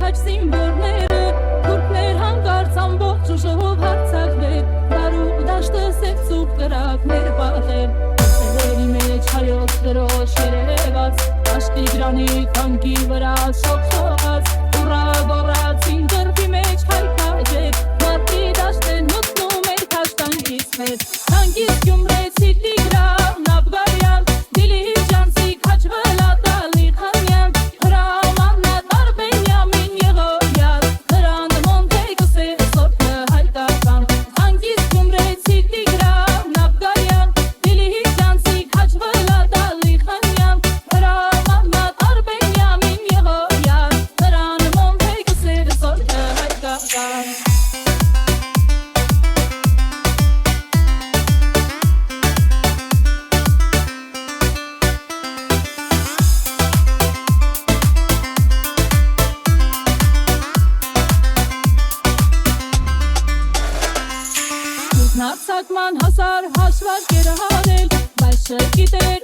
քաջ զինվորները թուրքներ հանկարծ ամբողջ ուժով հարձակվեր բարու դաշտը սեղծուկ կրակներ պատեր սեղերի մեջ հայոց դրոշ երևաց դաշտի գրանի թանկի վրա շողշողաց ուռա գոռացին դրվի մեջ հայքայր մարտի դաշտեն մտնում էր քաջ տանկից մեծ տանկից գյումրեցի Տիգրան Նավգարյան Դիլիջանցի քաջ Վլադալի Խանյան հրամաննատ Արբենյամին Եղոյան նրան Մոնտեյկոսի սորտը հայկական տանկից գյումրեցի Տիգրան Նավգարյան Դիլիջանցի քաջ Վլադալի Խանյան հրամաննat Արբենյամին Եղոյան նրան Մոնտեյկոսի սորտը հայկական Նարցակման հասար հաշվարկերը հարել, բայց չգիտեր